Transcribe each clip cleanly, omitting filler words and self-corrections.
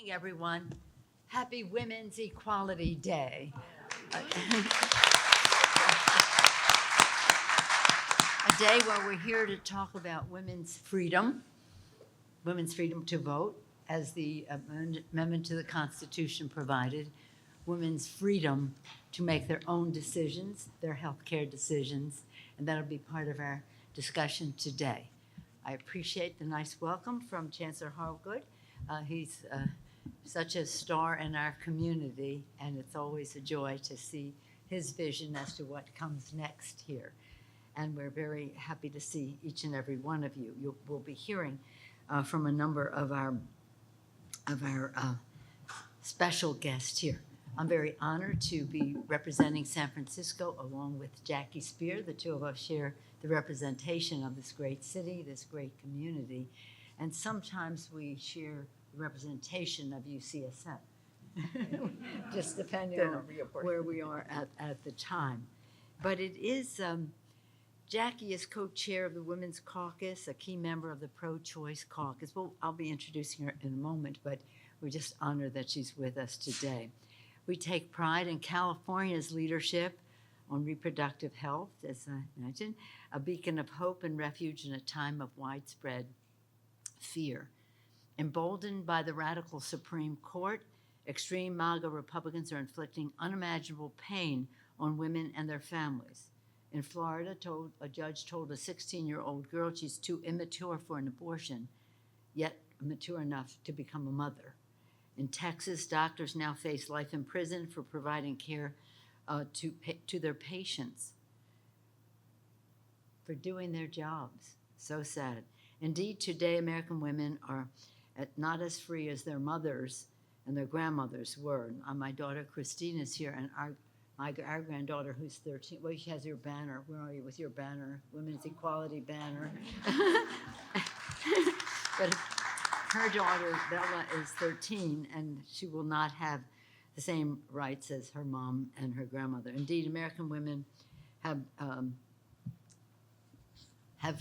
morning, everyone. Happy Women's Equality Day. A day where we're here to talk about women's freedom to vote, as the amendment to the Constitution provided, women's freedom to make their own decisions, their healthcare decisions, and that'll be part of our discussion today. I appreciate the nice welcome from Chancellor Harwood. He's such a star in our community, and it's always a joy to see his vision as to what comes next here. And we're very happy to see each and every one of you. We'll be hearing from a number of our special guests here. I'm very honored to be representing San Francisco along with Jackie Speier. The two of us share the representation of this great city, this great community, and sometimes we share the representation of UCSF, just depending on where we are at the time. But it is, Jackie is co-chair of the Women's Caucus, a key member of the Pro-Choice Caucus. Well, I'll be introducing her in a moment, but we're just honored that she's with us today. We take pride in California's leadership on reproductive health, as I mentioned, a beacon of hope and refuge in a time of widespread fear. Emboldened by the radical Supreme Court, extreme MAGA Republicans are inflicting unimaginable pain on women and their families. In Florida, a judge told a 16-year-old girl she's too immature for an abortion, yet mature enough to become a mother. In Texas, doctors now face life in prison for providing care to their patients, for doing their jobs. So sad. Indeed, today American women are not as free as their mothers and their grandmothers were. My daughter Christine is here, and our granddaughter, who's 13, well, she has your banner. Where are you with your banner? Women's Equality banner. But her daughter, Bella, is 13, and she will not have the same rights as her mom and her grandmother. Indeed, American women have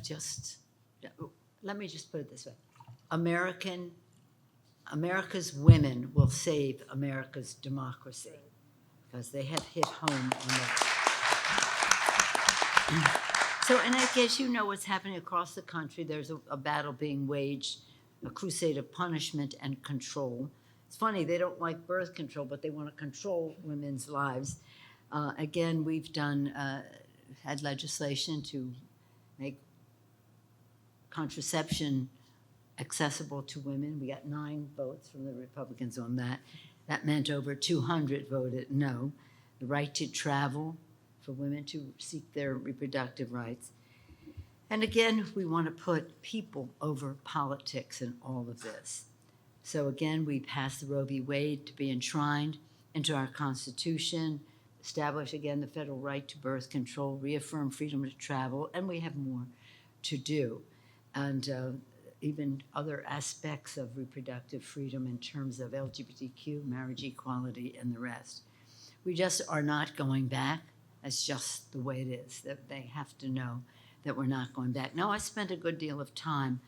just, let me just put it this way. America's women will save America's democracy, because they have hit home on that. So, and I guess you know what's happening across the country. There's a battle being waged, a crusade of punishment and control. It's funny, they don't like birth control, but they want to control women's lives. Again, we've had legislation to make contraception accessible to women. We got 9 votes from the Republicans on that. That meant over 200 voted no. The right to travel for women to seek their reproductive rights. And again, we want to put people over politics in all of this. So again, we passed the Roe v. Wade to be enshrined into our Constitution, establish again the federal right to birth control, reaffirm freedom to travel, and we have more to do. And even other aspects of reproductive freedom in terms of LGBTQ, marriage equality, and the rest. We just are not going back. That's just the way it is, that they have to know that we're not going back. Now, I spent a good deal of time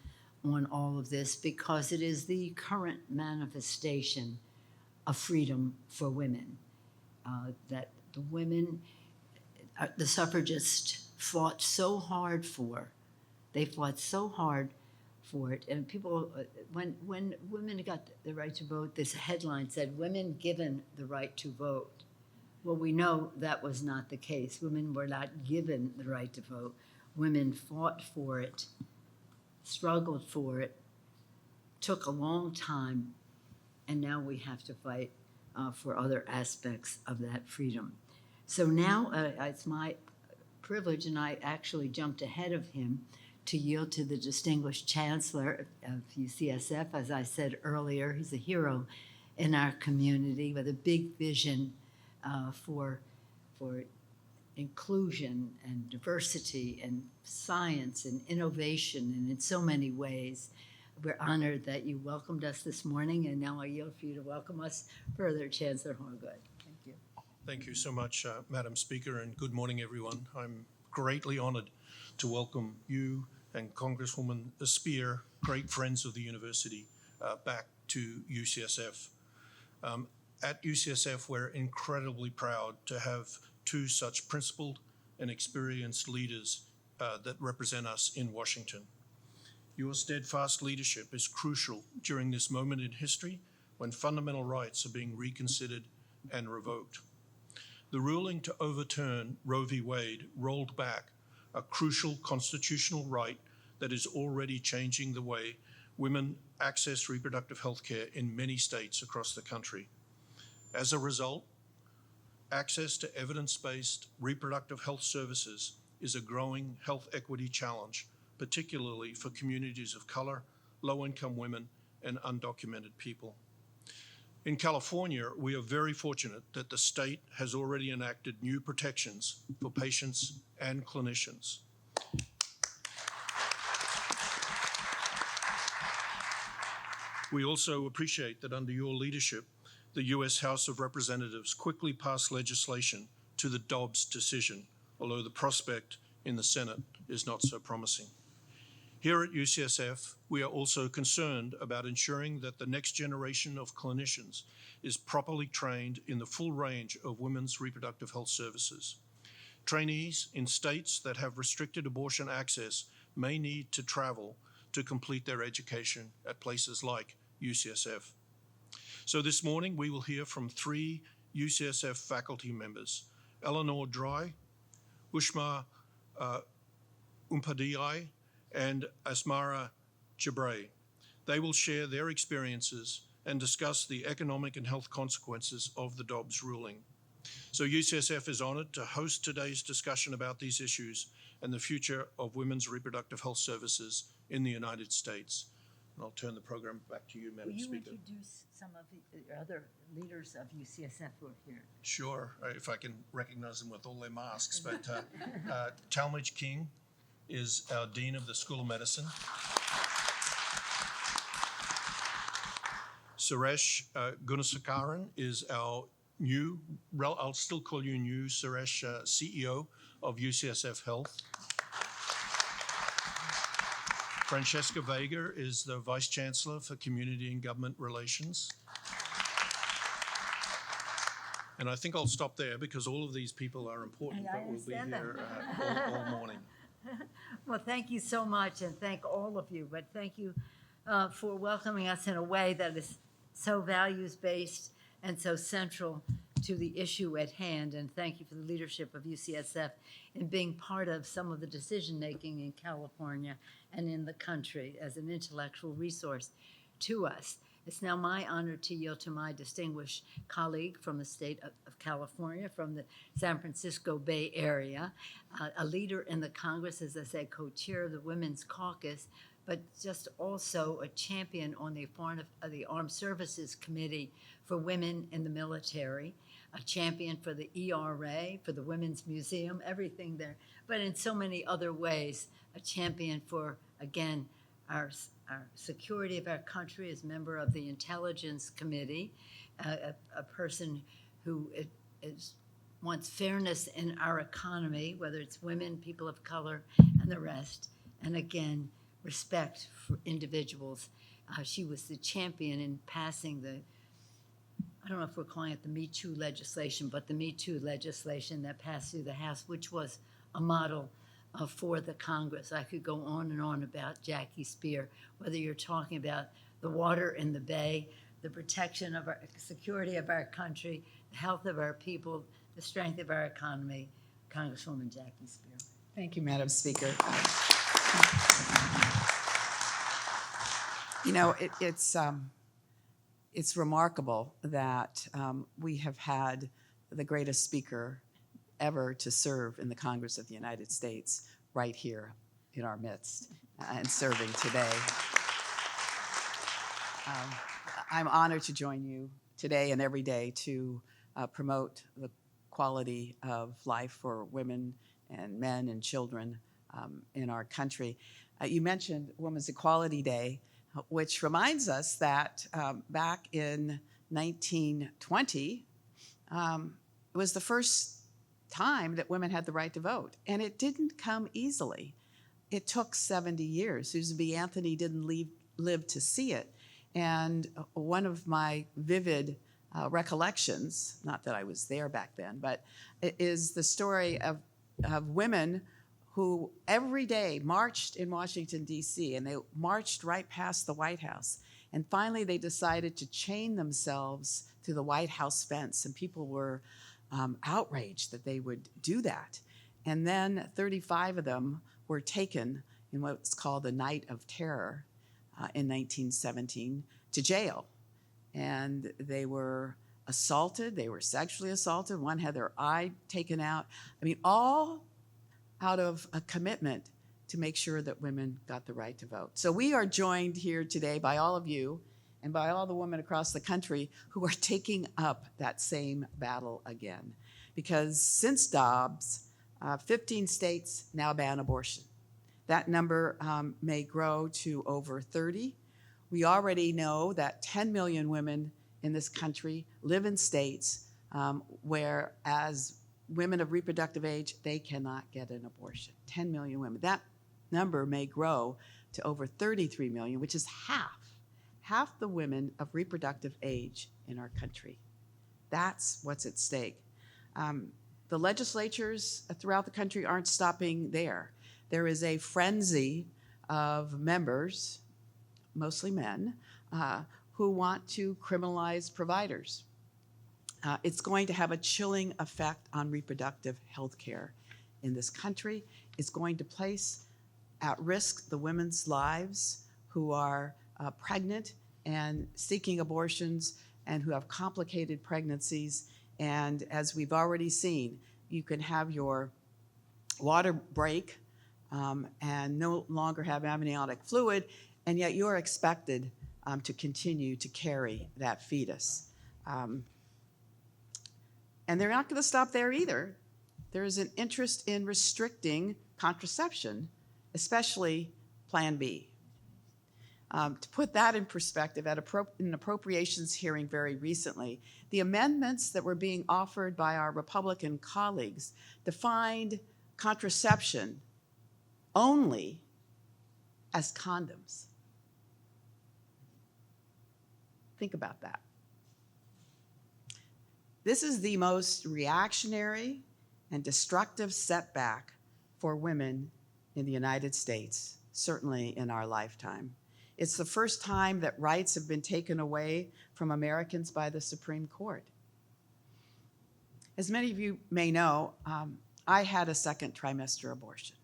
on all of this because it is the current manifestation of freedom for women, that the women, the suffragists fought so hard for. They fought so hard for it. And people, when women got the right to vote, this headline said, "Women given the right to vote." Well, we know that was not the case. Women were not given the right to vote. Women fought for it, struggled for it, took a long time, and now we have to fight for other aspects of that freedom. So now it's my privilege, and I actually jumped ahead of him, to yield to the distinguished Chancellor of UCSF. As I said earlier, he's a hero in our community with a big vision for inclusion and diversity and science and innovation, and in so many ways. We're honored that you welcomed us this morning, and now I yield for you to welcome us further, Chancellor Harwood. Thank you. Thank you so much, Madam Speaker, and good morning, everyone. I'm greatly honored to welcome you and Congresswoman Speier, great friends of the university, back to UCSF. At UCSF, we're incredibly proud to have two such principled and experienced leaders that represent us in Washington. Your steadfast leadership is crucial during this moment in history when fundamental rights are being reconsidered and revoked. The ruling to overturn Roe v. Wade rolled back a crucial constitutional right that is already changing the way women access reproductive health care in many states across the country. As a result, access to evidence-based reproductive health services is a growing health equity challenge, particularly for communities of color, low-income women, and undocumented people. In California, we are very fortunate that the state has already enacted new protections for patients and clinicians. We also appreciate that under your leadership, the U.S. House of Representatives quickly passed legislation to the Dobbs decision, although the prospect in the Senate is not so promising. Here at UCSF, we are also concerned about ensuring that the next generation of clinicians is properly trained in the full range of women's reproductive health services. Trainees in states that have restricted abortion access may need to travel to complete their education at places like UCSF. So this morning, we will hear from three UCSF faculty members, Eleanor Dry, Ushma Umpadiyai, and Asmara Jabray. They will share their experiences and discuss the economic and health consequences of the Dobbs ruling. So UCSF is honored to host today's discussion about these issues and the future of women's reproductive health services in the United States. And I'll turn the program back to you, Madam Speaker. Will you introduce some of the other leaders of UCSF who are here? Sure, if I can recognize them with all their masks. But Talmadge King is our Dean of the School of Medicine. Suresh Gunasekaran is our new, I'll still call you new, Suresh, CEO of UCSF Health. Francesca Vega is the Vice Chancellor for Community and Government Relations. And I think I'll stop there because all of these people are important, but we'll be here all morning. Well, thank you so much, and thank all of you. But thank you for welcoming us in a way that is so values-based and so central to the issue at hand. And thank you for the leadership of UCSF in being part of some of the decision-making in California and in the country as an intellectual resource to us. It's now my honor to yield to my distinguished colleague from the state of California, from the San Francisco Bay Area, a leader in the Congress, as I said, co-chair of the Women's Caucus, but just also a champion on the Armed Services Committee for Women in the Military, a champion for the ERA, for the Women's Museum, everything there, but in so many other ways, a champion for, again, our security of our country as member of the Intelligence Committee, a person who wants fairness in our economy, whether it's women, people of color, and the rest, and again, respect for individuals. She was the champion in passing I don't know if we're calling it the Me Too legislation, but the Me Too legislation that passed through the House, which was a model for the Congress. I could go on and on about Jackie Speier, whether you're talking about the water in the Bay, the protection of our security of our country, the health of our people, the strength of our economy. Congresswoman Jackie Speier. Thank you, Madam Speaker. You know, it's remarkable that we have had the greatest speaker ever to serve in the Congress of the United States right here in our midst and serving today. I'm honored to join you today and every day to promote the quality of life for women and men and children in our country. You mentioned Women's Equality Day, which reminds us that back in 1920, it was the first time that women had the right to vote, and it didn't come easily. It took 70 years. Susan B. Anthony didn't live to see it, And one of my vivid recollections, not that I was there back then, but it is the story of women who every day marched in Washington, D.C., and they marched right past the White House. And finally, they decided to chain themselves to the White House fence, and people were outraged that they would do that. And then 35 of them were taken in what's called the Night of Terror in 1917 to jail. And they were assaulted, they were sexually assaulted, one had their eye taken out. I mean, all out of a commitment to make sure that women got the right to vote. So we are joined here today by all of you and by all the women across the country who are taking up that same battle again. Because since Dobbs, 15 states now ban abortion. That number may grow to over 30. We already know that 10 million women in this country live in states where, as women of reproductive age, they cannot get an abortion. 10 million women. That number may grow to over 33 million, which is half the women of reproductive age in our country. That's what's at stake. The legislatures throughout the country aren't stopping there. There is a frenzy of members, mostly men, who want to criminalize providers. It's going to have a chilling effect on reproductive health care in this country. It's going to place at risk the women's lives who are pregnant and seeking abortions and who have complicated pregnancies. And as we've already seen, you can have your water break and no longer have amniotic fluid, and yet you're expected to continue to carry that fetus. And they're not going to stop there either. There is an interest in restricting contraception, especially Plan B. To put that in perspective, at an appropriations hearing very recently, the amendments that were being offered by our Republican colleagues defined contraception only as condoms. Think about that. This is the most reactionary and destructive setback for women in the United States, certainly in our lifetime. It's the first time that rights have been taken away from Americans by the Supreme Court. As many of you may know, I had a second trimester abortion.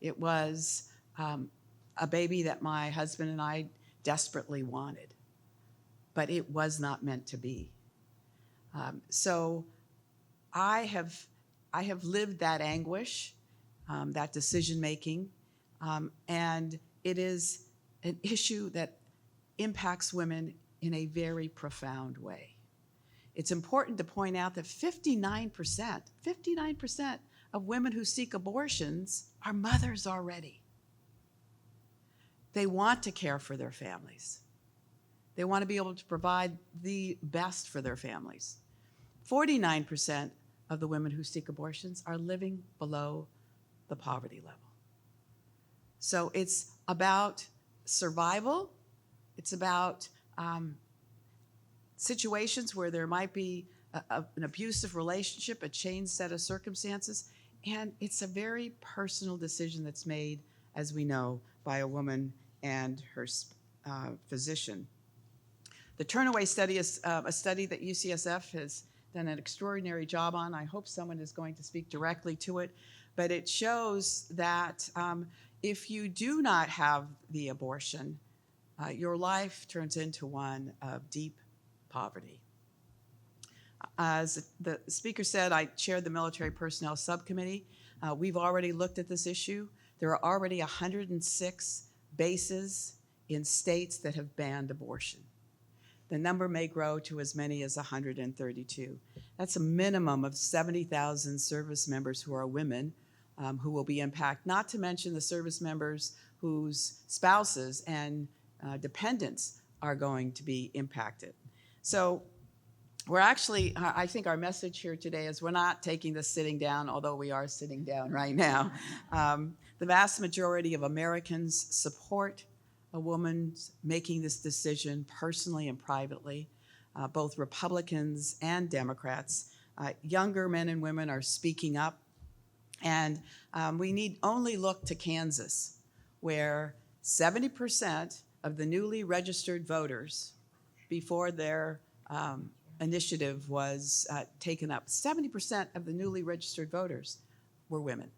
It was a baby that my husband and I desperately wanted, but it was not meant to be. So I have lived that anguish, that decision making, and it is an issue that impacts women in a very profound way. It's important to point out that 59% of women who seek abortions are mothers already. They want to care for their families. They want to be able to provide the best for their families. 49% of the women who seek abortions are living below the poverty level. So it's about survival. It's about situations where there might be an abusive relationship, a changed set of circumstances, and it's a very personal decision that's made, as we know, by a woman and her physician. The Turnaway study is a study that UCSF has done an extraordinary job on. I hope someone is going to speak directly to it. But it shows that if you do not have the abortion, your life turns into one of deep poverty. As the speaker said, I chaired the Military Personnel Subcommittee. We've already looked at this issue. There are already 106 bases in states that have banned abortion. The number may grow to as many as 132. That's a minimum of 70,000 service members who are women who will be impacted, not to mention the service members whose spouses and dependents are going to be impacted. So we're actually, I think our message here today is we're not taking this sitting down, although we are sitting down right now. The vast majority of Americans support a woman making this decision personally and privately, both Republicans and Democrats. Younger men and women are speaking up, and we need only look to Kansas, where 70% of the newly registered voters, before their initiative was taken up, 70% of the newly registered voters were women.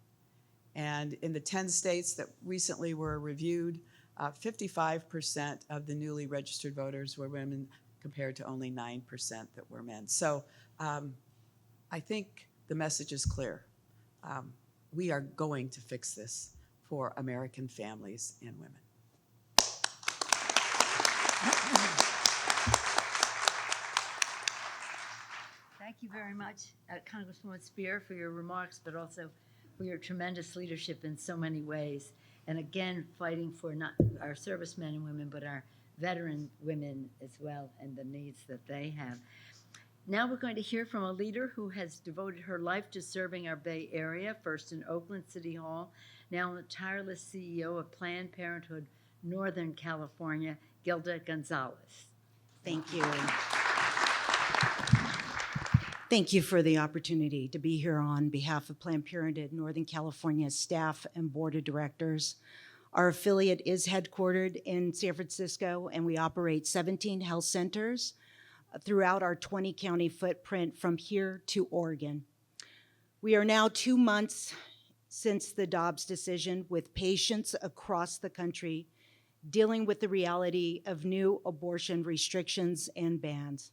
And in the 10 states that recently were reviewed, 55% of the newly registered voters were women, compared to only 9% that were men. So I think the message is clear. We are going to fix this for American families and women. Thank you very much, Congresswoman Speier, for your remarks, but also for your tremendous leadership in so many ways. And again, fighting for not our servicemen and women, but our veteran women as well, and the needs that they have. Now we're going to hear from a leader who has devoted her life to serving our Bay Area, first in Oakland City Hall, now the tireless CEO of Planned Parenthood, Northern California, Gilda Gonzalez. Thank you. Thank you for the opportunity to be here on behalf of Planned Parenthood Northern California staff and board of directors. Our affiliate is headquartered in San Francisco, and we operate 17 health centers throughout our 20-county footprint from here to Oregon. We are now 2 months since the Dobbs decision, with patients across the country dealing with the reality of new abortion restrictions and bans.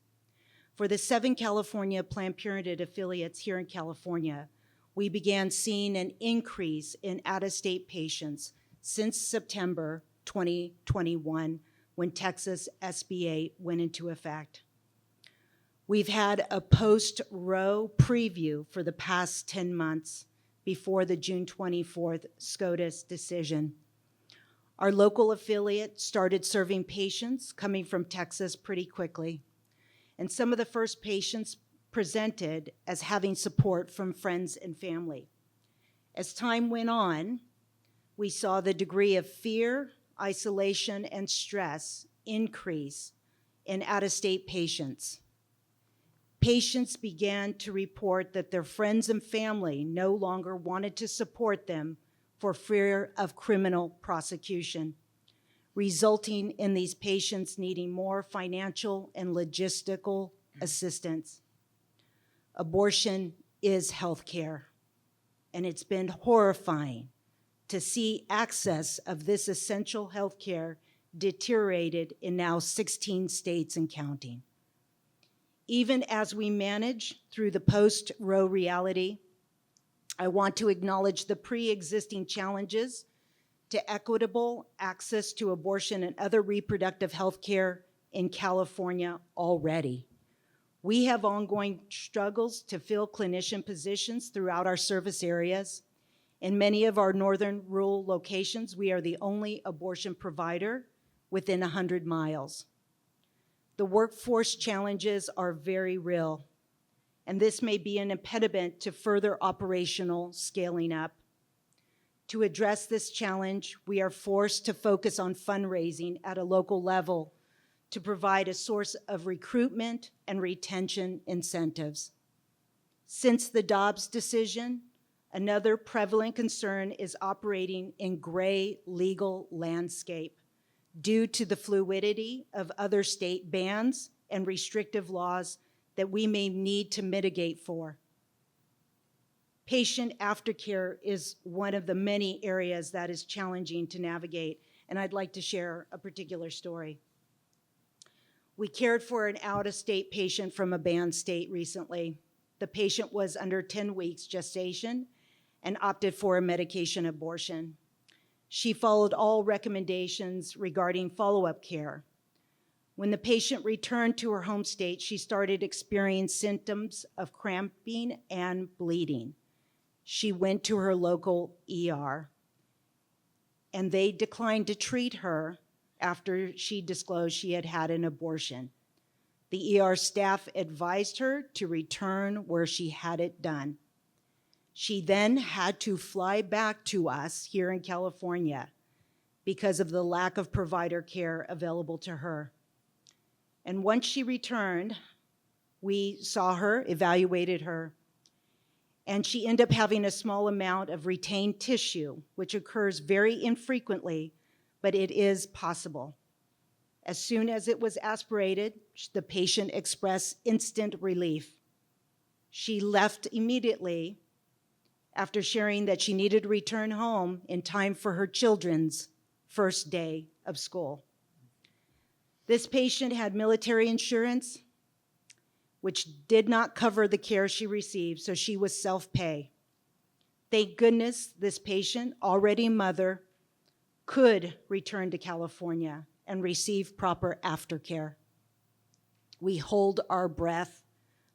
For the 7 California Planned Parenthood affiliates here in California, we began seeing an increase in out-of-state patients since September 2021, when Texas SB 8 went into effect. We've had a post-Roe preview for the past 10 months before the June 24th SCOTUS decision. Our local affiliate started serving patients coming from Texas pretty quickly, and some of the first patients presented as having support from friends and family. As time went on, we saw the degree of fear, isolation, and stress increase in out-of-state patients. Patients began to report that their friends and family no longer wanted to support them for fear of criminal prosecution, resulting in these patients needing more financial and logistical assistance. Abortion is health care, and it's been horrifying to see access of this essential health care deteriorated in now 16 states and counting. Even as we manage through the post-Roe reality, I want to acknowledge the pre-existing challenges to equitable access to abortion and other reproductive health care in California already. We have ongoing struggles to fill clinician positions throughout our service areas. In many of our northern rural locations, we are the only abortion provider within 100 miles. The workforce challenges are very real, and this may be an impediment to further operational scaling up. To address this challenge, we are forced to focus on fundraising at a local level to provide a source of recruitment and retention incentives. Since the Dobbs decision, another prevalent concern is operating in gray legal landscape due to the fluidity of other state bans and restrictive laws that we may need to mitigate for. Patient aftercare is one of the many areas that is challenging to navigate, and I'd like to share a particular story. We cared for an out-of-state patient from a banned state recently. The patient was under 10 weeks gestation and opted for a medication abortion. She followed all recommendations regarding follow-up care. When the patient returned to her home state, she started experiencing symptoms of cramping and bleeding. She went to her local ER, and they declined to treat her after she disclosed she had had an abortion. The ER staff advised her to return where she had it done. She then had to fly back to us here in California. because of the lack of provider care available to her. And once she returned, we saw her, evaluated her, and she ended up having a small amount of retained tissue, which occurs very infrequently, but it is possible. As soon as it was aspirated, the patient expressed instant relief. She left immediately after sharing that she needed to return home in time for her children's first day of school. This patient had military insurance, which did not cover the care she received, so she was self-pay. Thank goodness this patient, already a mother, could return to California and receive proper aftercare. We hold our breath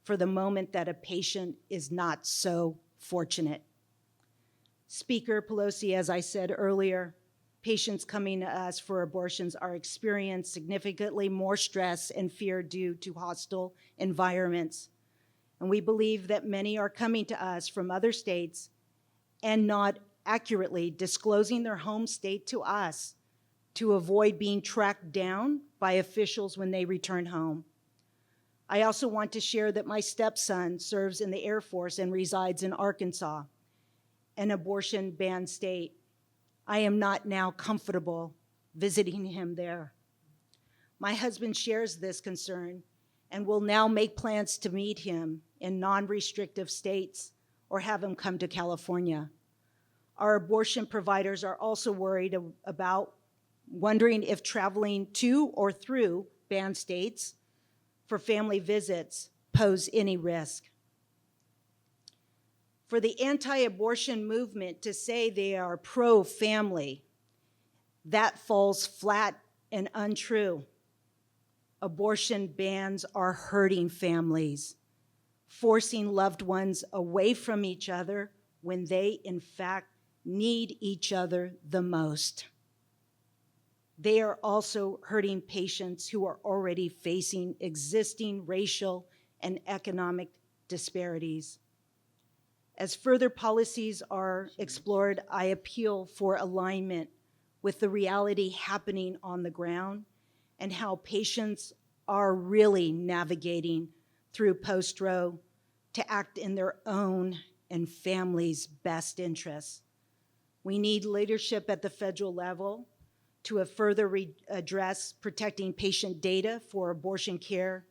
for the moment that a patient is not so fortunate. Speaker Pelosi, as I said earlier, patients coming to us for abortions are experiencing significantly more stress and fear due to hostile environments. And we believe that many are coming to us from other states and not accurately disclosing their home state to us to avoid being tracked down by officials when they return home. I also want to share that my stepson serves in the Air Force and resides in Arkansas, an abortion-banned state. I am not now comfortable visiting him there. My husband shares this concern and will now make plans to meet him in non-restrictive states or have him come to California. Our abortion providers are also worried about wondering if traveling to or through banned states for family visits pose any risk. For the anti-abortion movement to say they are pro-family, that falls flat and untrue. Abortion bans are hurting families, forcing loved ones away from each other when they, in fact, need each other the most. They are also hurting patients who are already facing existing racial and economic disparities. As further policies are explored, I appeal for alignment with the reality happening on the ground and how patients are really navigating through post-Roe to act in their own and families' best interests. We need leadership at the federal level to further address protecting patient data for abortion care,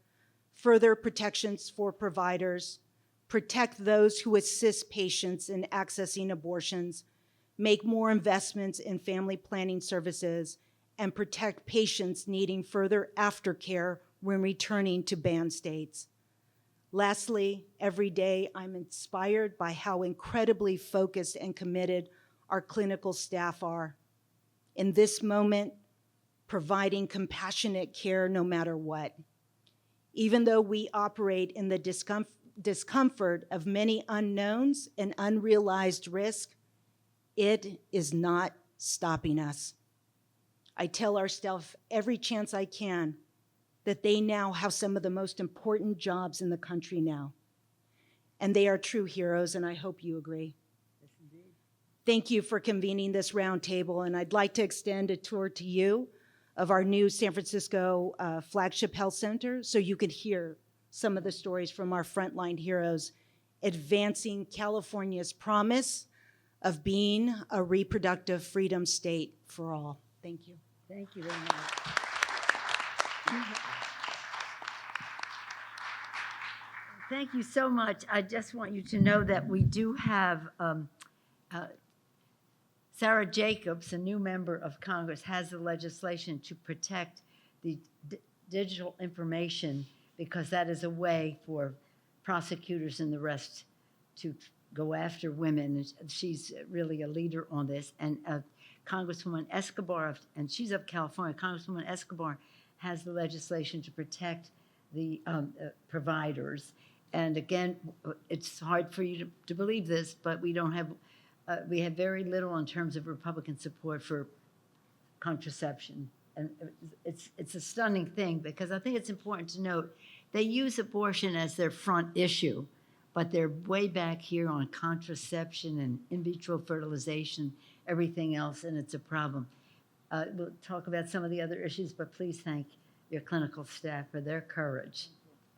further protections for providers, protect those who assist patients in accessing abortions, make more investments in family planning services, and protect patients needing further aftercare when returning to banned states. Lastly, every day I'm inspired by how incredibly focused and committed our clinical staff are. In this moment, providing compassionate care no matter what. Even though we operate in the discomfort of many unknowns and unrealized risk, it is not stopping us. I tell our staff every chance I can that they now have some of the most important jobs in the country now. And they are true heroes, and I hope you agree. Yes, indeed. Thank you for convening this roundtable, and I'd like to extend a tour to you of our new San Francisco flagship health center so you could hear some of the stories from our frontline heroes advancing California's promise of being a reproductive freedom state for all. Thank you. Thank you very much. Thank you so much. I just want you to know that we do have Sarah Jacobs, a new member of Congress, has the legislation to protect the digital information because that is a way for prosecutors and the rest to go after women. She's really a leader on this. And Congresswoman Escobar, and she's of California, Congresswoman Escobar has the legislation to protect the providers. And again, it's hard for you to believe this, but we don't have, we have very little in terms of Republican support for contraception. And it's a stunning thing because I think it's important to note they use abortion as their front issue, but they're way back here on contraception and in vitro fertilization, everything else, and it's a problem. We'll talk about some of the other issues, but please thank your clinical staff for their courage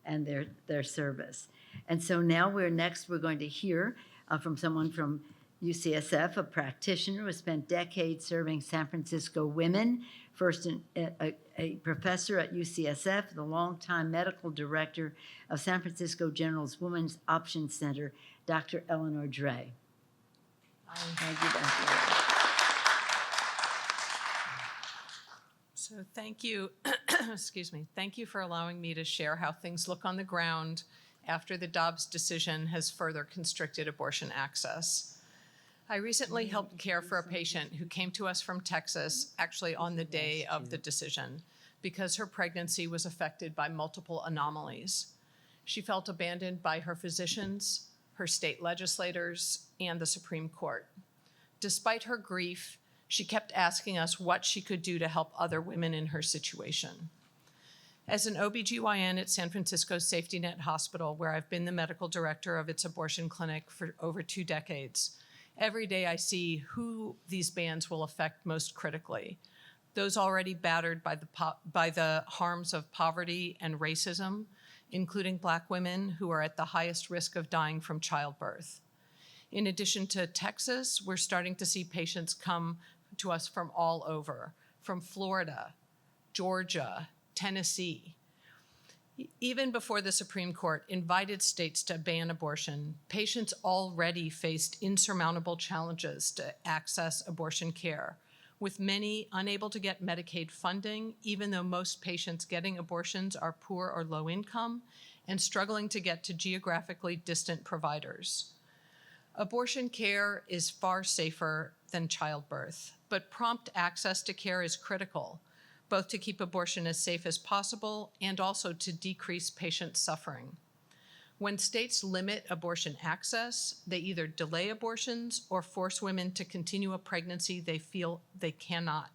and their service. And so now we're going to hear from someone from UCSF, a practitioner who spent decades serving San Francisco women, first a professor at UCSF, the longtime medical director of San Francisco General's Women's Option Center, Dr. Eleanor Dre. Thank you, Dr. Dre. So thank you, excuse me, thank you for allowing me to share how things look on the ground after the Dobbs decision has further constricted abortion access. I recently helped care for a patient who came to us from Texas, actually on the day of the decision, because her pregnancy was affected by multiple anomalies. She felt abandoned by her physicians, her state legislators, and the Supreme Court. Despite her grief, she kept asking us what she could do to help other women in her situation. As an OBGYN at San Francisco's Safety Net Hospital, where I've been the medical director of its abortion clinic for over 2 decades, every day I see who these bans will affect most critically. Those already battered by the harms of poverty and racism, including Black women who are at the highest risk of dying from childbirth. In addition to Texas, we're starting to see patients come to us from all over, from Florida, Georgia, Tennessee. Even before the Supreme Court invited states to ban abortion, patients already faced insurmountable challenges to access abortion care, with many unable to get Medicaid funding, even though most patients getting abortions are poor or low income, and struggling to get to geographically distant providers. Abortion care is far safer than childbirth, but prompt access to care is critical, both to keep abortion as safe as possible and also to decrease patient suffering. When states limit abortion access, they either delay abortions or force women to continue a pregnancy they feel they cannot.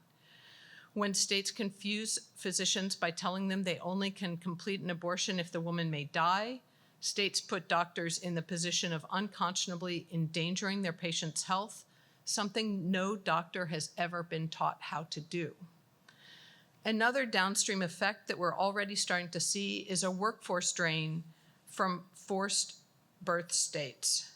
When states confuse physicians by telling them they only can complete an abortion if the woman may die, states put doctors in the position of unconscionably endangering their patient's health, something no doctor has ever been taught how to do. Another downstream effect that we're already starting to see is a workforce drain from forced birth states.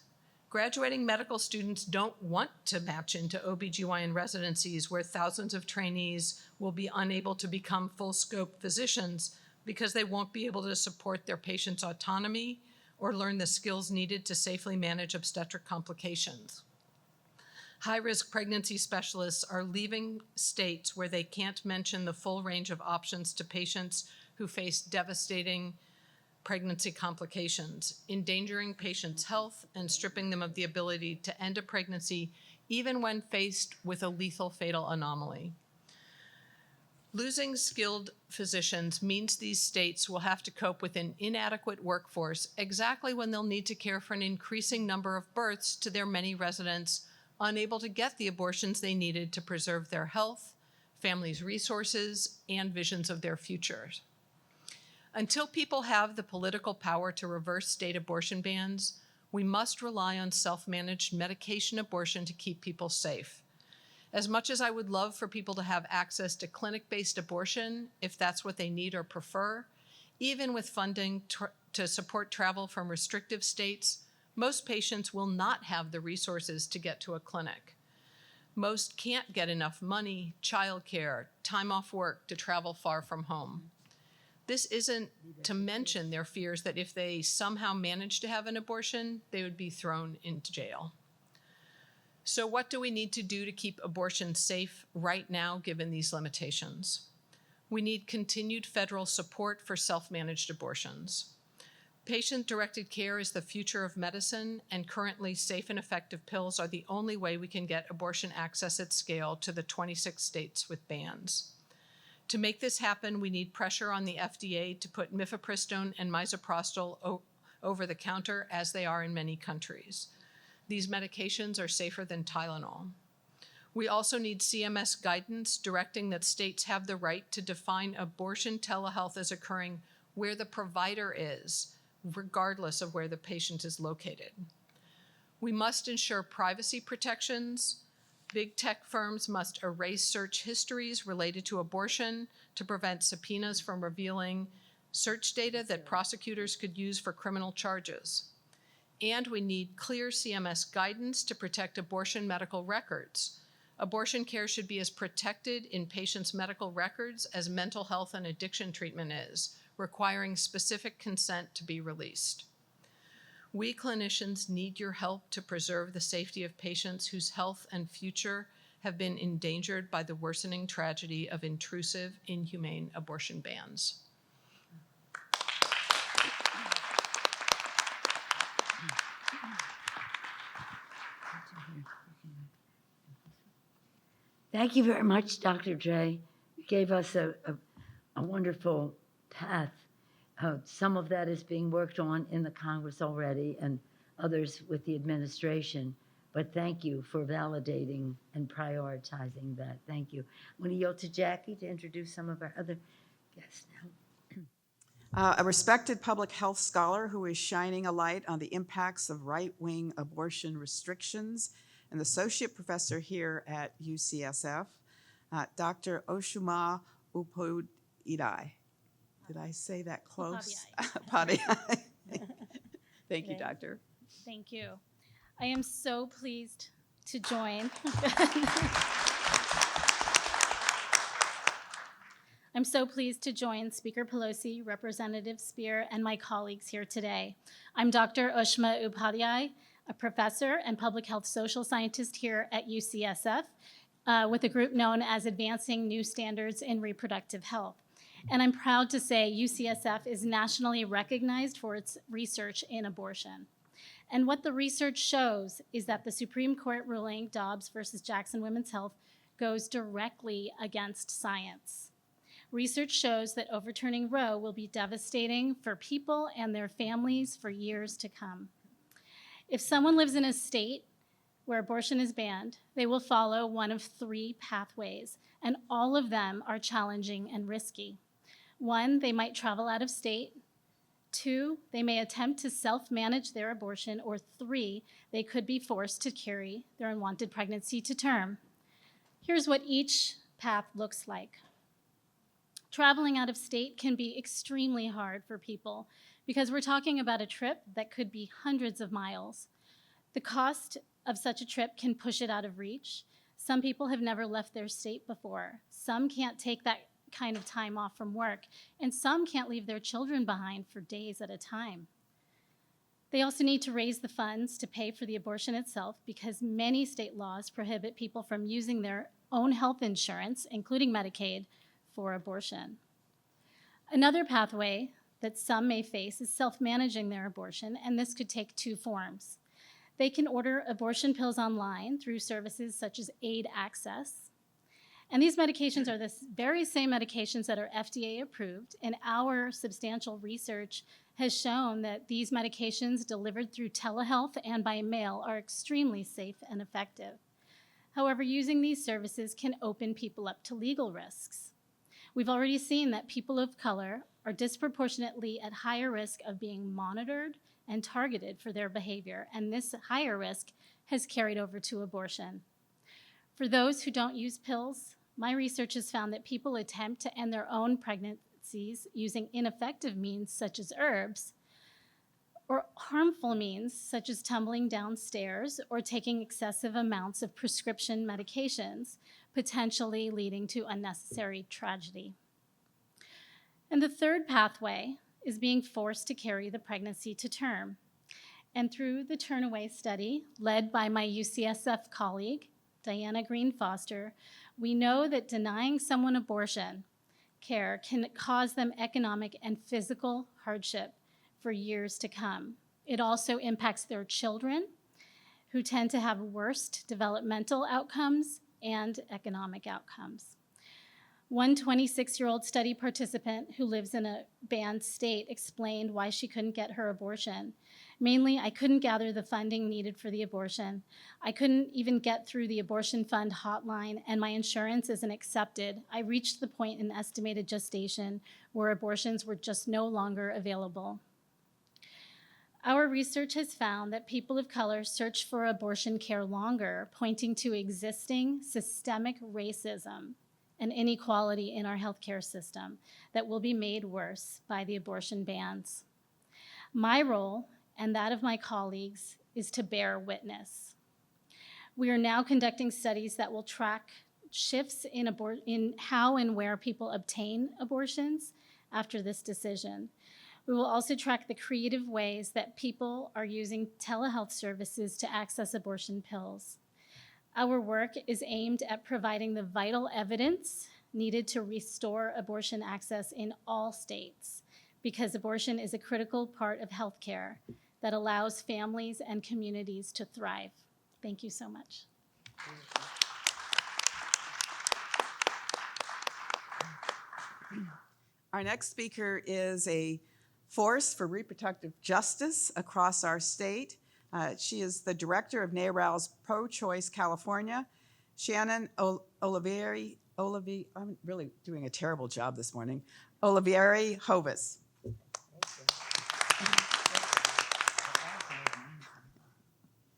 Graduating medical students don't want to match into OBGYN residencies where thousands of trainees will be unable to become full-scope physicians because they won't be able to support their patients' autonomy or learn the skills needed to safely manage obstetric complications. High-risk pregnancy specialists are leaving states where they can't mention the full range of options to patients who face devastating pregnancy complications, endangering patients' health and stripping them of the ability to end a pregnancy even when faced with a lethal fatal anomaly. Losing skilled physicians means these states will have to cope with an inadequate workforce exactly when they'll need to care for an increasing number of births to their many residents unable to get the abortions they needed to preserve their health, families' resources, and visions of their futures. Until people have the political power to reverse state abortion bans, we must rely on self-managed medication abortion to keep people safe. As much as I would love for people to have access to clinic-based abortion, if that's what they need or prefer, even with funding to support travel from restrictive states, most patients will not have the resources to get to a clinic. Most can't get enough money, childcare, time off work to travel far from home. This isn't to mention their fears that if they somehow manage to have an abortion, they would be thrown into jail. So what do we need to do to keep abortion safe right now, given these limitations? We need continued federal support for self-managed abortions. Patient-directed care is the future of medicine, and currently safe and effective pills are the only way we can get abortion access at scale to the 26 states with bans. To make this happen, we need pressure on the FDA to put mifepristone and misoprostol over the counter as they are in many countries. These medications are safer than Tylenol. We also need CMS guidance directing that states have the right to define abortion telehealth as occurring where the provider is, regardless of where the patient is located. We must ensure privacy protections, Big tech firms must erase search histories related to abortion to prevent subpoenas from revealing search data that prosecutors could use for criminal charges. And we need clear CMS guidance to protect abortion medical records. Abortion care should be as protected in patients' medical records as mental health and addiction treatment is, requiring specific consent to be released. We clinicians need your help to preserve the safety of patients whose health and future have been endangered by the worsening tragedy of intrusive, inhumane abortion bans. Thank you very much, Dr. J. You gave us a wonderful path. Some of that is being worked on in the Congress already and others with the administration. But thank you for validating and prioritizing that. Thank you. I'm going to yield to Jackie to introduce some of our other guests now. A respected public health scholar who is shining a light on the impacts of right-wing abortion restrictions, and associate professor here at UCSF, Dr. Oshuma Upadhyay. Did I say that close? Upadhyay. Thank you, doctor. Thank you. I am so pleased to join. I'm so pleased to join Speaker Pelosi, Representative Speier, and my colleagues here today. I'm Dr. Oshuma Upadhyay, a professor and public health social scientist here at UCSF with a group known as Advancing New Standards in Reproductive Health. And I'm proud to say UCSF is nationally recognized for its research in abortion. And what the research shows is that the Supreme Court ruling, Dobbs versus Jackson Women's Health, goes directly against science. Research shows that overturning Roe will be devastating for people and their families for years to come. If someone lives in a state where abortion is banned, they will follow one of three pathways, and all of them are challenging and risky. 1, they might travel out of state. 2, they may attempt to self-manage their abortion. Or 3, they could be forced to carry their unwanted pregnancy to term. Here's what each path looks like. Traveling out of state can be extremely hard for people because we're talking about a trip that could be hundreds of miles. The cost of such a trip can push it out of reach. Some people have never left their state before. Some can't take that kind of time off from work, and some can't leave their children behind for days at a time. They also need to raise the funds to pay for the abortion itself because many state laws prohibit people from using their own health insurance, including Medicaid, for abortion. Another pathway that some may face is self-managing their abortion, and this could take 2 forms. They can order abortion pills online through services such as Aid Access. And these medications are the very same medications that are FDA approved, and our substantial research has shown that these medications delivered through telehealth and by mail are extremely safe and effective. However, using these services can open people up to legal risks. We've already seen that people of color are disproportionately at higher risk of being monitored and targeted for their behavior, and this higher risk has carried over to abortion. For those who don't use pills, my research has found that people attempt to end their own pregnancies using ineffective means such as herbs, or harmful means such as tumbling downstairs or taking excessive amounts of prescription medications, potentially leading to unnecessary tragedy. And the third pathway is being forced to carry the pregnancy to term. And through the Turnaway study, led by my UCSF colleague, Diana Green Foster, we know that denying someone abortion care can cause them economic and physical hardship for years to come. It also impacts their children, who tend to have worse developmental outcomes and economic outcomes. One 26-year-old study participant who lives in a banned state explained why she couldn't get her abortion. Mainly, I couldn't gather the funding needed for the abortion. I couldn't even get through the abortion fund hotline, and my insurance isn't accepted. I reached the point in estimated gestation where abortions were just no longer available. Our research has found that people of color search for abortion care longer, pointing to existing systemic racism and inequality in our healthcare system that will be made worse by the abortion bans. My role, and that of my colleagues, is to bear witness. We are now conducting studies that will track shifts in how and where people obtain abortions after this decision. We will also track the creative ways that people are using telehealth services to access abortion pills. Our work is aimed at providing the vital evidence needed to restore abortion access in all states, because abortion is a critical part of healthcare that allows families and communities to thrive. Thank you so much. Our next speaker is a force for reproductive justice across our state. She is the director of NARAL's Pro-Choice California, Shannon Olivieri. I'm really doing a terrible job this morning. Olivieri Hovis.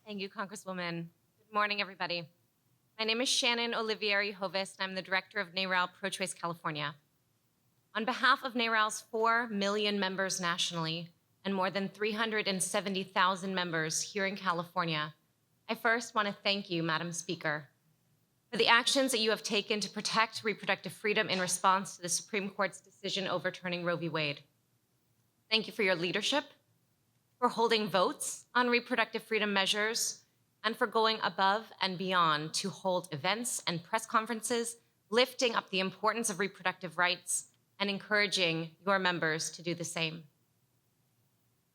Thank you, Congresswoman. Good morning, everybody. My name is Shannon Olivieri Hovis, and I'm the director of NARAL Pro-Choice California. On behalf of NARAL's 4 million members nationally and more than 370,000 members here in California, I first want to thank you, Madam Speaker, for the actions that you have taken to protect reproductive freedom in response to the Supreme Court's decision overturning Roe v. Wade. Thank you for your leadership, for holding votes on reproductive freedom measures, and for going above and beyond to hold events and press conferences, lifting up the importance of reproductive rights and encouraging your members to do the same.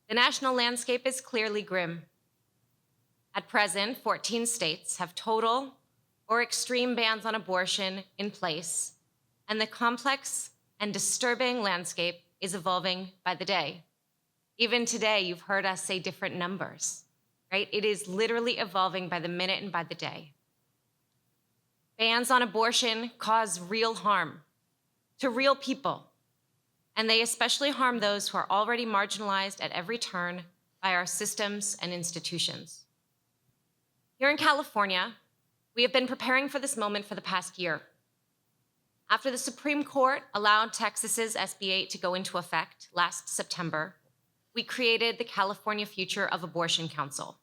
The national landscape is clearly grim. At present, 14 states have total or extreme bans on abortion in place, and the complex and disturbing landscape is evolving by the day. Even today, you've heard us say different numbers, right? It is literally evolving by the minute and by the day. Bans on abortion cause real harm to real people, and they especially harm those who are already marginalized at every turn by our systems and institutions. Here in California, we have been preparing for this moment for the past year. After the Supreme Court allowed Texas's SB 8 to go into effect last September, we created the California Future of Abortion Council.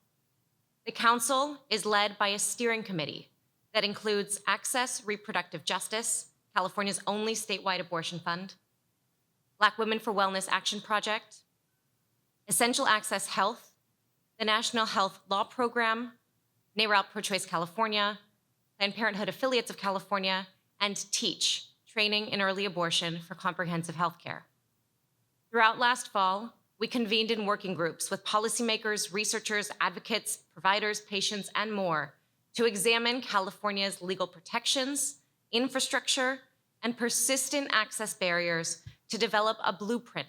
The council is led by a steering committee that includes Access Reproductive Justice, California's only statewide abortion fund, Black Women for Wellness Action Project, Essential Access Health, the National Health Law Program, NARAL Pro-Choice California, Planned Parenthood Affiliates of California, and TEACH, Training in Early Abortion for Comprehensive Healthcare. Throughout last fall, we convened in working groups with policymakers, researchers, advocates, providers, patients, and more to examine California's legal protections, infrastructure, and persistent access barriers to develop a blueprint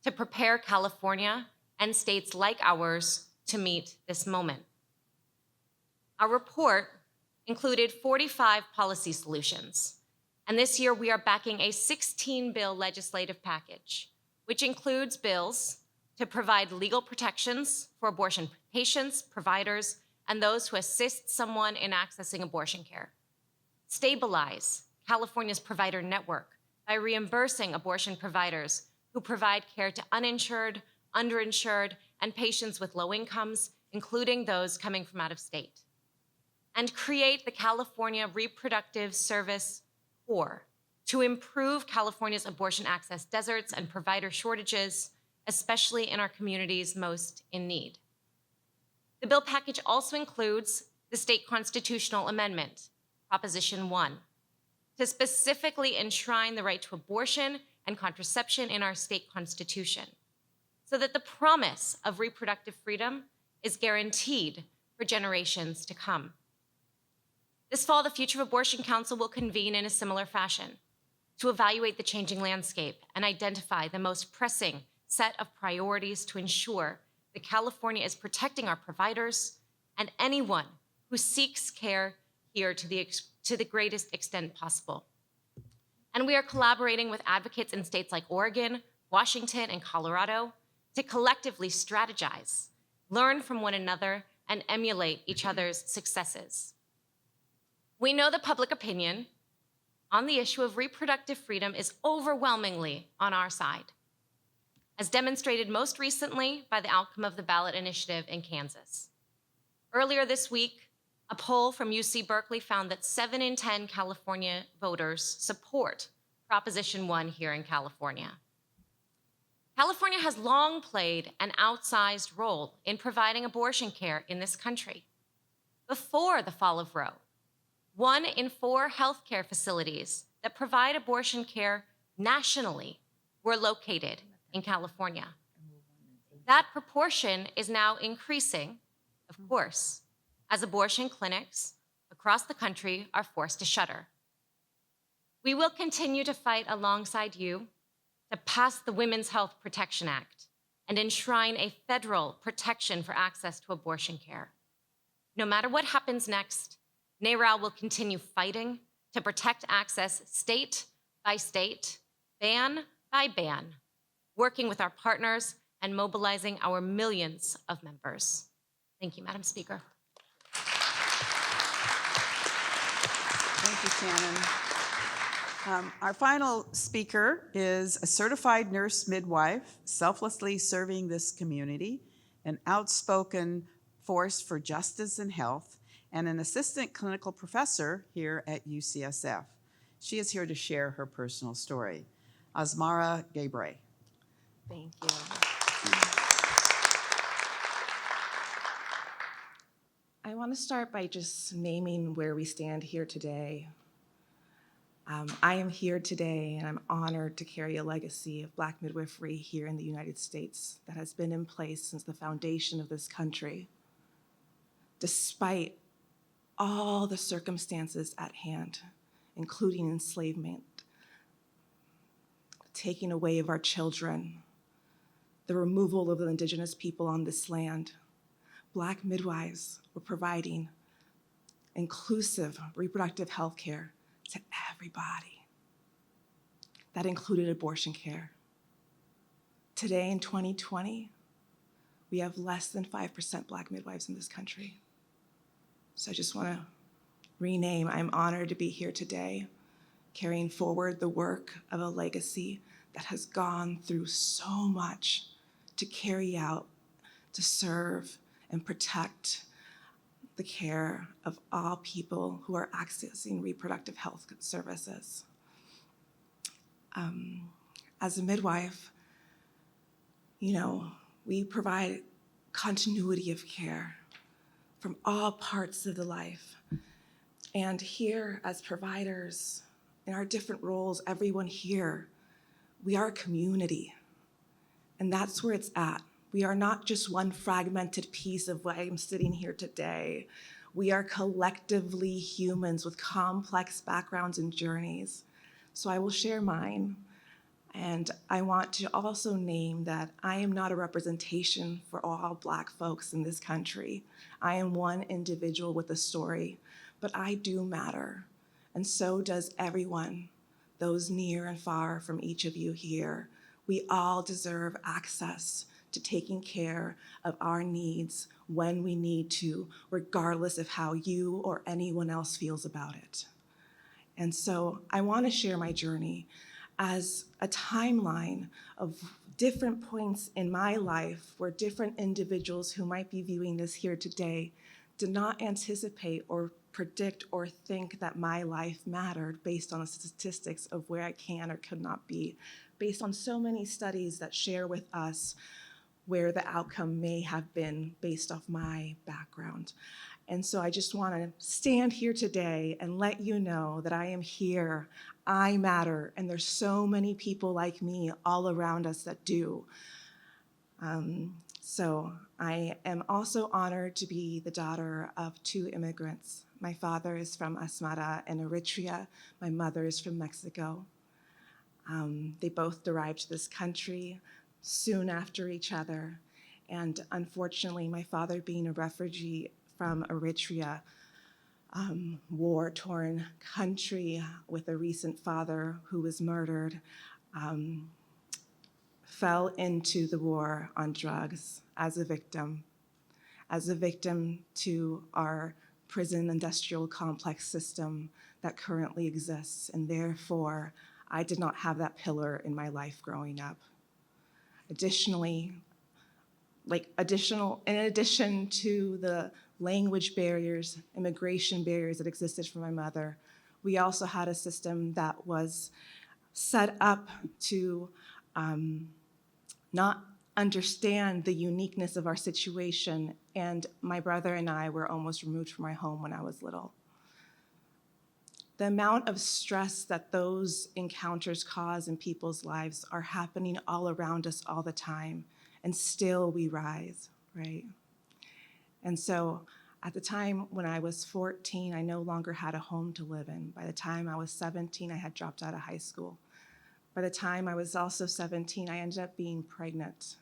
to prepare California and states like ours to meet this moment. Our report included 45 policy solutions, and this year we are backing a 16-bill legislative package, which includes bills to provide legal protections for abortion patients, providers, and those who assist someone in accessing abortion care, stabilize California's provider network by reimbursing abortion providers who provide care to uninsured, underinsured, and patients with low incomes, including those coming from out of state, and create the California Reproductive Service Corps to improve California's abortion access deserts and provider shortages, especially in our communities most in need. The bill package also includes the state constitutional amendment, Proposition 1, to specifically enshrine the right to abortion and contraception in our state constitution, so that the promise of reproductive freedom is guaranteed for generations to come. This fall, the Future of Abortion Council will convene in a similar fashion to evaluate the changing landscape and identify the most pressing set of priorities to ensure that California is protecting our providers and anyone who seeks care here to the greatest extent possible. And we are collaborating with advocates in states like Oregon, Washington, and Colorado to collectively strategize, learn from one another, and emulate each other's successes. We know that public opinion on the issue of reproductive freedom is overwhelmingly on our side, as demonstrated most recently by the outcome of the ballot initiative in Kansas. Earlier this week, a poll from UC Berkeley found that 7 in 10 California voters support Proposition 1 here in California. California has long played an outsized role in providing abortion care in this country. Before the fall of Roe, 1 in 4 healthcare facilities that provide abortion care nationally were located in California. That proportion is now increasing, of course, as abortion clinics across the country are forced to shutter. We will continue to fight alongside you to pass the Women's Health Protection Act and enshrine a federal protection for access to abortion care. No matter what happens next, NARAL will continue fighting to protect access state by state, ban by ban, working with our partners and mobilizing our millions of members. Thank you, Madam Speaker. Thank you, Shannon. Our final speaker is a certified nurse midwife, selflessly serving this community, an outspoken force for justice and health, and an assistant clinical professor here at UCSF. She is here to share her personal story. Asmara Gabre. Thank you. I want to start by just naming where we stand here today. I am here today, and I'm honored to carry a legacy of Black midwifery here in the United States that has been in place since the foundation of this country. Despite all the circumstances at hand, including enslavement, taking away of our children, the removal of the indigenous people on this land, Black midwives were providing inclusive reproductive health care to everybody. That included abortion care. Today in 2020, we have less than 5% Black midwives in this country. So I just want to rename, I'm honored to be here today, carrying forward the work of a legacy that has gone through so much to carry out, to serve, and protect the care of all people who are accessing reproductive health services. As a midwife, we provide continuity of care from all parts of the life. And here, as providers, in our different roles, everyone here, we are a community. And that's where it's at. We are not just one fragmented piece of why I'm sitting here today. We are collectively humans with complex backgrounds and journeys. So I will share mine. And I want to also name that I am not a representation for all Black folks in this country. I am one individual with a story, but I do matter. And so does everyone, those near and far from each of you here. We all deserve access to taking care of our needs when we need to, regardless of how you or anyone else feels about it. And so I want to share my journey as a timeline of different points in my life where different individuals who might be viewing this here today did not anticipate or predict or think that my life mattered based on the statistics of where I can or could not be, based on so many studies that share with us where the outcome may have been based off my background. And so I just want to stand here today and let you know that I am here, I matter, and there's so many people like me all around us that do. So I am also honored to be the daughter of 2 immigrants. My father is from Asmara in Eritrea. My mother is from Mexico. They both arrived to this country soon after each other. And unfortunately, my father being a refugee from Eritrea, war-torn country with a recent father who was murdered, fell into the war on drugs as a victim to our prison industrial complex system that currently exists, and therefore I did not have that pillar in my life growing up. Additionally, in addition to the language barriers, immigration barriers that existed for my mother, we also had a system that was set up to not understand the uniqueness of our situation, and my brother and I were almost removed from my home when I was little. The amount of stress that those encounters cause in people's lives are happening all around us all the time, and still we rise, right? And so at the time when I was 14, I no longer had a home to live in. By the time I was 17, I had dropped out of high school. By the time I was also 17, I ended up being pregnant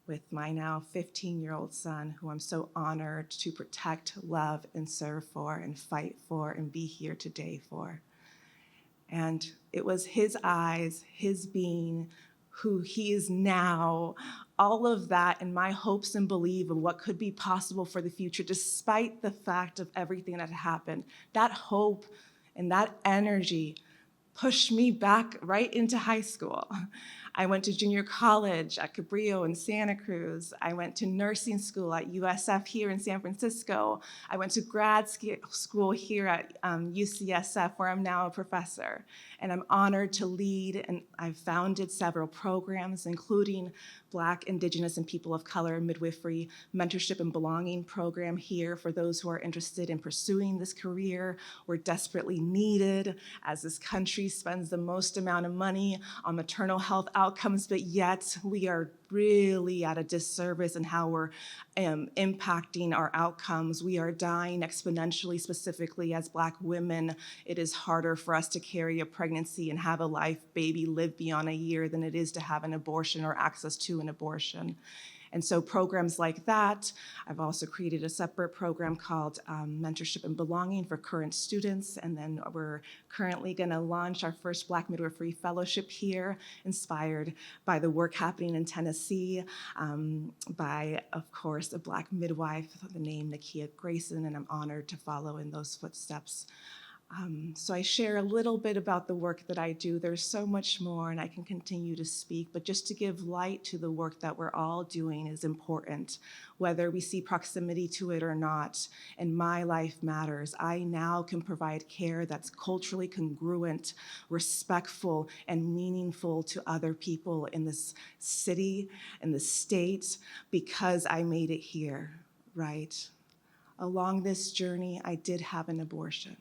with my now 15-year-old son, who I'm so honored to protect, love, and serve for, and fight for, and be here today for. And it was his eyes, his being, who he is now, all of that, and my hopes and belief of what could be possible for the future, despite the fact of everything that happened. That hope and that energy pushed me back right into high school. I went to junior college at Cabrillo in Santa Cruz. I went to nursing school at USF here in San Francisco. I went to grad school here at UCSF, where I'm now a professor. And I'm honored to lead, and I've founded several programs, including Black, Indigenous, and People of Color Midwifery Mentorship and Belonging Program here for those who are interested in pursuing this career. We're desperately needed as this country spends the most amount of money on maternal health outcomes, but yet we are really at a disservice in how we're impacting our outcomes. We are dying exponentially, specifically as Black women. It is harder for us to carry a pregnancy and have a life baby live beyond a year than it is to have an abortion or access to an abortion. And so programs like that, I've also created a separate program called Mentorship and Belonging for current students. And then we're currently gonna launch our first Black Midwifery Fellowship here, inspired by the work happening in Tennessee by, of course, a Black midwife, the name Nakia Grayson, and I'm honored to follow in those footsteps. So I share a little bit about the work that I do. There's so much more, and I can continue to speak, but just to give light to the work that we're all doing is important, whether we see proximity to it or not. And my life matters. I now can provide care that's culturally congruent, respectful, and meaningful to other people in this city, in the state, because I made it here, right? Along this journey, I did have an abortion.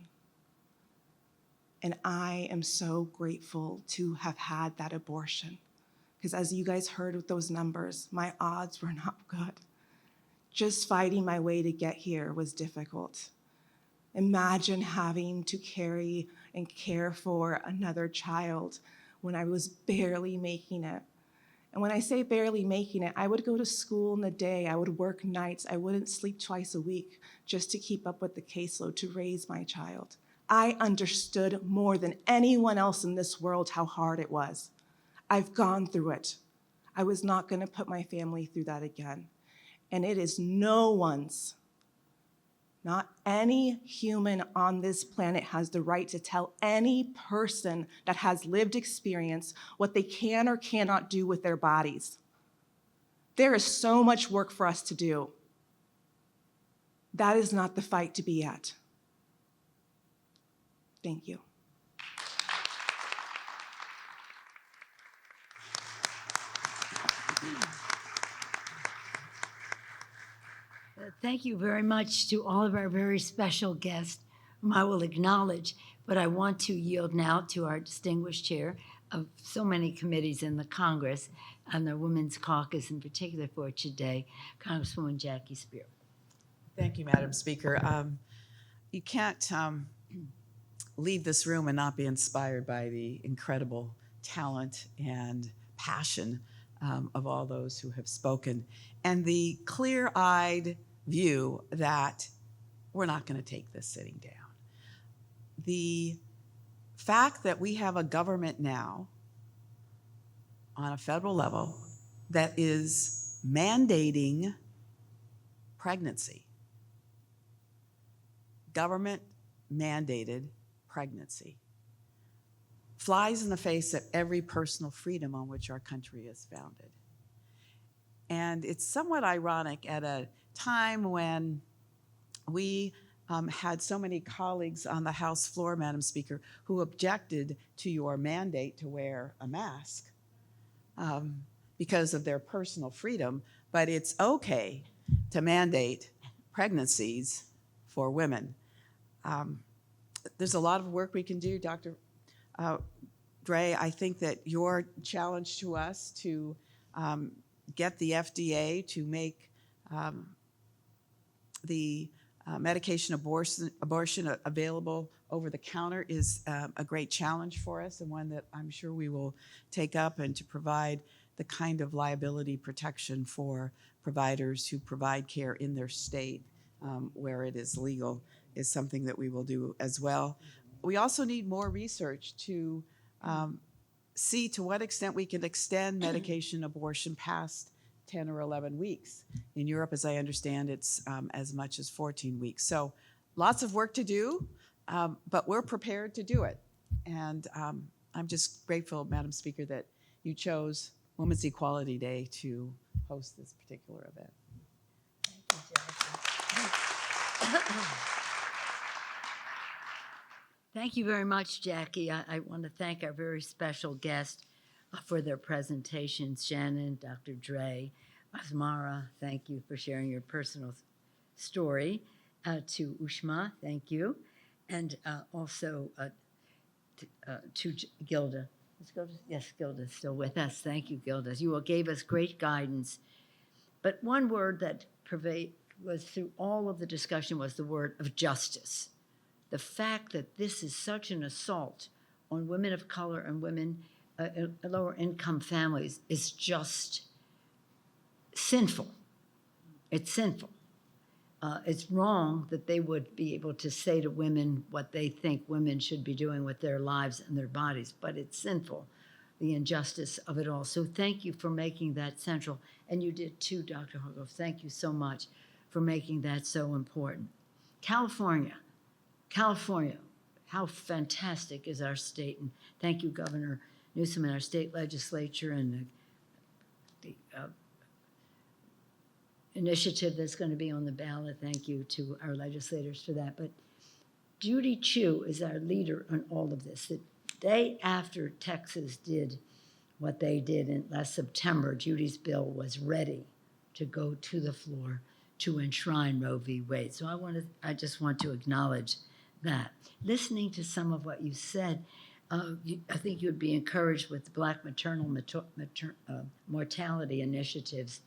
And I am so grateful to have had that abortion. Because as you guys heard with those numbers, my odds were not good. Just fighting my way to get here was difficult. Imagine having to carry and care for another child when I was barely making it. And when I say barely making it, I would go to school in the day, I would work nights, I wouldn't sleep twice a week just to keep up with the caseload to raise my child. I understood more than anyone else in this world how hard it was. I've gone through it. I was not going to put my family through that again. And it is no one's, not any human on this planet has the right to tell any person that has lived experience what they can or cannot do with their bodies. There is so much work for us to do. That is not the fight to be at. Thank you. Thank you very much to all of our very special guests, whom I will acknowledge, but I want to yield now to our distinguished chair of so many committees in the Congress, and the Women's Caucus in particular for today, Congresswoman Jackie Speier. Thank you, Madam Speaker. You can't leave this room and not be inspired by the incredible talent and passion of all those who have spoken, and the clear-eyed view that we're not going to take this sitting down. The fact that we have a government now on a federal level that is mandating pregnancy. Government mandated pregnancy. Flies in the face of every personal freedom on which our country is founded. And it's somewhat ironic at a time when we had so many colleagues on the House floor, Madam Speaker, who objected to your mandate to wear a mask because of their personal freedom, but it's okay to mandate pregnancies for women. There's a lot of work we can do, Dr. Dre. I think that your challenge to us to get the FDA to make the medication abortion available over the counter is a great challenge for us, and one that I'm sure we will take up, and to provide the kind of liability protection for providers who provide care in their state where it is legal is something that we will do as well. We also need more research to see to what extent we can extend medication abortion past 10 or 11 weeks. In Europe, as I understand, it's as much as 14 weeks. So lots of work to do, but we're prepared to do it. And I'm just grateful, Madam Speaker, that you chose Women's Equality Day to host this particular event. Thank you very much, Jackie. I want to thank our very special guests for their presentations. Shannon, Dr. Dre, Asmara, thank you for sharing your personal story. To Ushma, thank you. And also to Gilda. Is Gilda. Yes, Gilda's still with us. Thank you, Gilda. You all gave us great guidance. But one word that was through all of the discussion was the word of justice. The fact that this is such an assault on women of color and women in lower income families is just sinful. It's sinful. It's wrong that they would be able to say to women what they think women should be doing with their lives and their bodies, but it's sinful, the injustice of it all. So thank you for making that central. And you did too, Dr. Hargrove. Thank you so much for making that so important. California, how fantastic is our state. And thank you, Governor Newsom, and our state legislature, and the initiative that's going to be on the ballot. Thank you to our legislators for that. But Judy Chu is our leader on all of this. The day after Texas did what they did in last September, Judy's bill was ready to go to the floor to enshrine Roe v. Wade. So I just want to acknowledge that. Listening to some of what you said, I think you would be encouraged with the Black maternal mortality initiatives.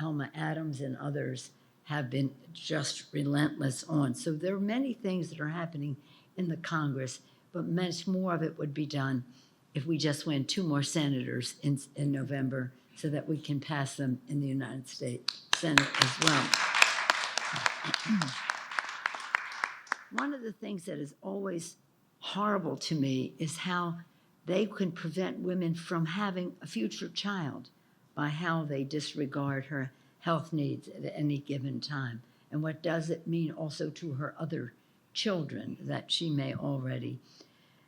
Alma Adams and others have been just relentless on. So there are many things that are happening in the Congress, but much more of it would be done if we just win 2 more senators in November so that we can pass them in the United States Senate as well. One of the things that is always horrible to me is how they can prevent women from having a future child by how they disregard her health needs at any given time. And what does it mean also to her other children that she may already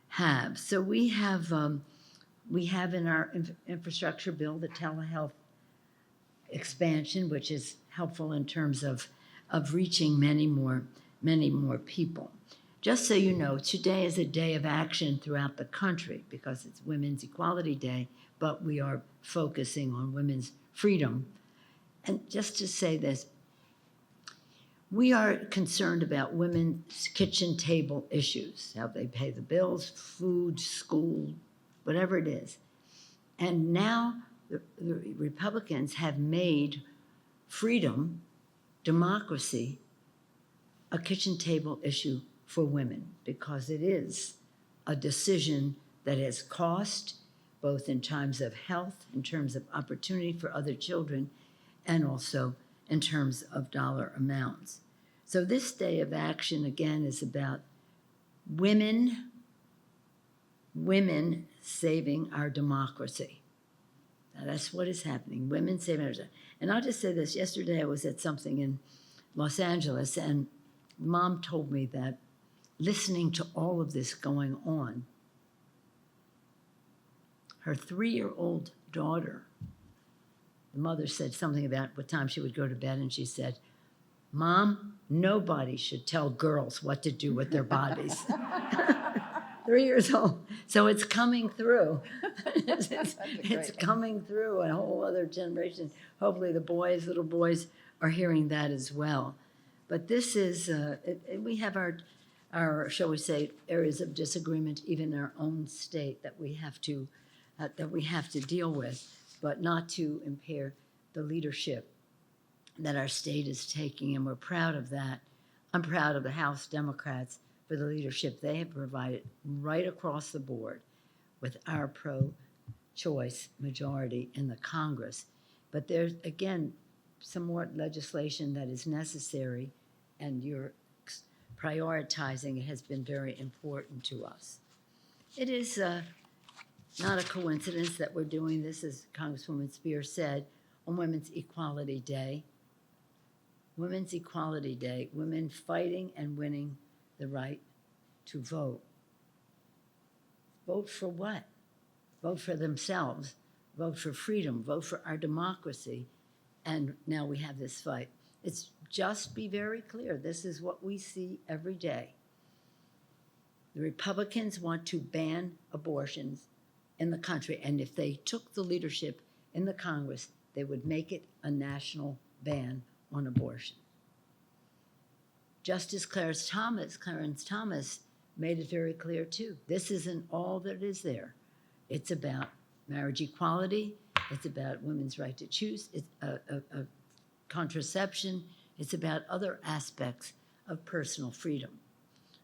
have? So we have in our infrastructure bill the telehealth expansion, which is helpful in terms of reaching many more people. Just so you know, today is a day of action throughout the country because it's Women's Equality Day, but we are focusing on women's freedom. And just to say this, we are concerned about women's kitchen table issues, how they pay the bills, food, school, whatever it is. And now the Republicans have made freedom, democracy, a kitchen table issue for women because it is a decision that has cost, both in terms of health, in terms of opportunity for other children, and also in terms of dollar amounts. So this day of action, again, is about women saving our democracy. Now, that's what is happening. Women saving others. And I'll just say this. Yesterday I was at something in Los Angeles, and Mom told me that listening to all of this going on, her 3-year-old daughter, the mother said something about what time she would go to bed, and she said, "Mom, nobody should tell girls what to do with their bodies." 3 years old. So it's coming through. It's coming through a whole other generation. Hopefully the boys, little boys, are hearing that as well. But this is, we have our, shall we say, areas of disagreement even in our own state that we have to deal with, but not to impair the leadership that our state is taking, and we're proud of that. I'm proud of the House Democrats for the leadership they have provided right across the board with our pro-choice majority in the Congress. But there's, again, some more legislation that is necessary, and you're prioritizing it has been very important to us. It is not a coincidence that we're doing this, as Congresswoman Speier said, on Women's Equality Day. Women's Equality Day, women fighting and winning the right to vote. Vote for what? Vote for themselves, vote for freedom, vote for our democracy, and now we have this fight. It's just be very clear, this is what we see every day. The Republicans want to ban abortions in the country, and if they took the leadership in the Congress, they would make it a national ban on abortion. Justice Clarence Thomas made it very clear too. This isn't all that is there. It's about marriage equality. It's about women's right to choose. It's contraception. It's about other aspects of personal freedom.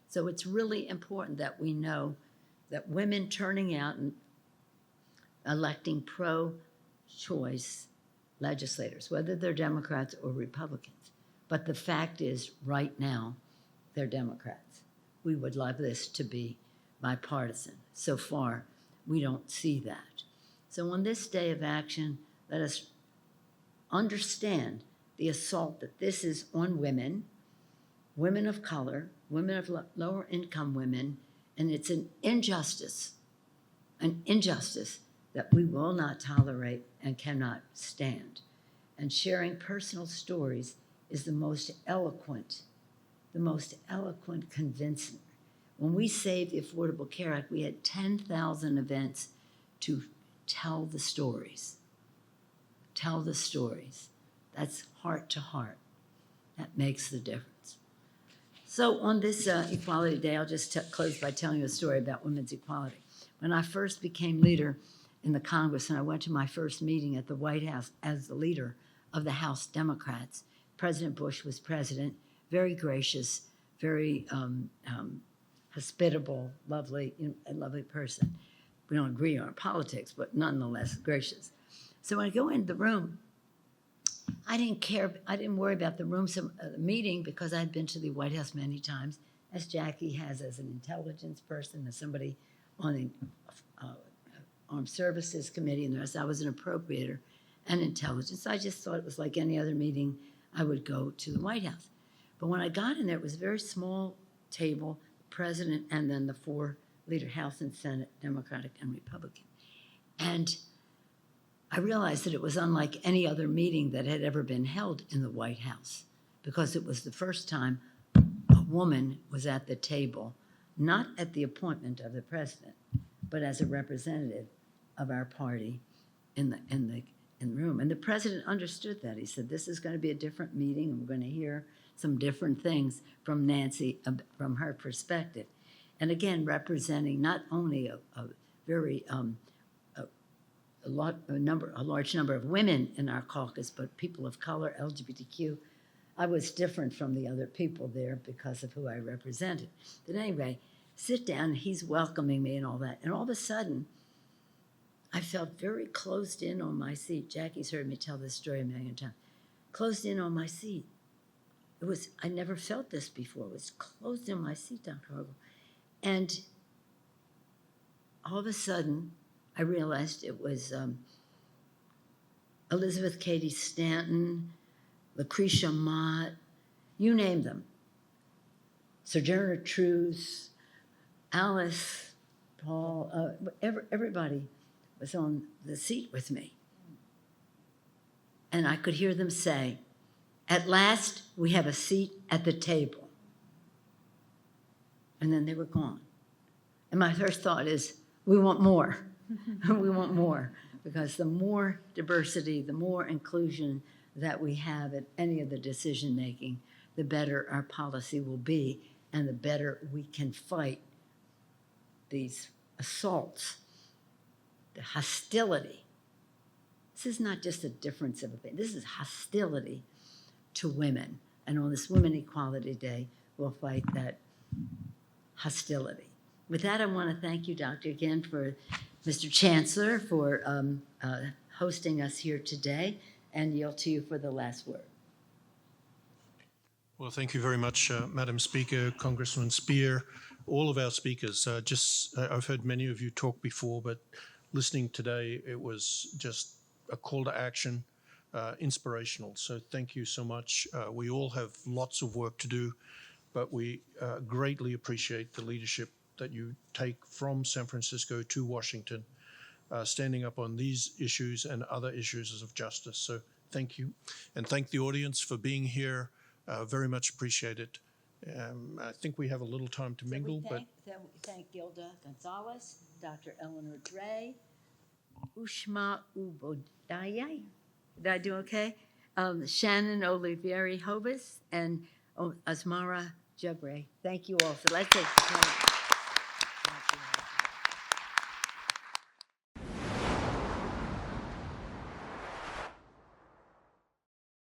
So it's really important that we know that women turning out and electing pro-choice legislators, whether they're Democrats or Republicans. But the fact is, right now, they're Democrats. We would love this to be bipartisan. So far, we don't see that. So on this day of action, let us understand the assault that this is on women, women of color, women of lower income women, and it's an injustice that we will not tolerate and cannot stand. And sharing personal stories is the most eloquent, convincing. When we saved the Affordable Care Act, we had 10,000 events to tell the stories. Tell the stories. That's heart to heart. That makes the difference. So on this Equality Day, I'll just close by telling you a story about women's equality. When I first became leader in the Congress and I went to my first meeting at the White House as the leader of the House Democrats, President Bush was president, very gracious, very hospitable, lovely, a lovely person. We don't agree on politics, but nonetheless gracious. So when I go into the room, I didn't worry about the meeting because I'd been to the White House many times, as Jackie has as an intelligence person, as somebody on the Armed Services Committee and the rest. I was an appropriator and intelligence. I just thought it was like any other meeting I would go to the White House. But when I got in there, it was a very small table, the president and then the 4 leader, House and Senate, Democratic and Republican. And I realized that it was unlike any other meeting that had ever been held in the White House, because it was the first time a woman was at the table, not at the appointment of the president, but as a representative of our party in the room. And the president understood that. He said, this is going to be a different meeting, and we're going to hear some different things from Nancy, from her perspective. And again, representing not only a very a large number of women in our caucus, but people of color, LGBTQ. I was different from the other people there because of who I represented. But anyway, sit down, he's welcoming me and all that. And all of a sudden, I felt very closed in on my seat. Jackie's heard me tell this story a million times. Closed in on my seat. I never felt this before. It was closed in my seat, Dr. Hargle. And all of a sudden, I realized it was Elizabeth Cady Stanton, Lucretia Mott, you name them. Sojourner Truth, Alice, Paul, everybody was on the seat with me. And I could hear them say, "At last, we have a seat at the table." And then they were gone. And my first thought is, we want more. We want more. Because the more diversity, the more inclusion that we have at any of the decision making, the better our policy will be and the better we can fight these assaults, the hostility. This is not just a difference of opinion. This is hostility to women. And on this Women Equality Day, we'll fight that hostility. With that, I want to thank you, Doctor, again, for Mr. Chancellor, for hosting us here today, and yield to you for the last word. Well, thank you very much, Madam Speaker, Congressman Speier, all of our speakers. I've heard many of you talk before, but listening today, it was just a call to action, inspirational. So thank you so much. We all have lots of work to do, but we greatly appreciate the leadership that you take from San Francisco to Washington, standing up on these issues and other issues of justice. So thank you. And thank the audience for being here. Very much appreciate it. I think we have a little time to mingle, but Thank Gilda Gonzalez, Dr. Eleanor Dre, Ushma Ubodaya. Did I do okay? Shannon Olivieri Hobus and Asmara Jabre. Thank you all. So let's take the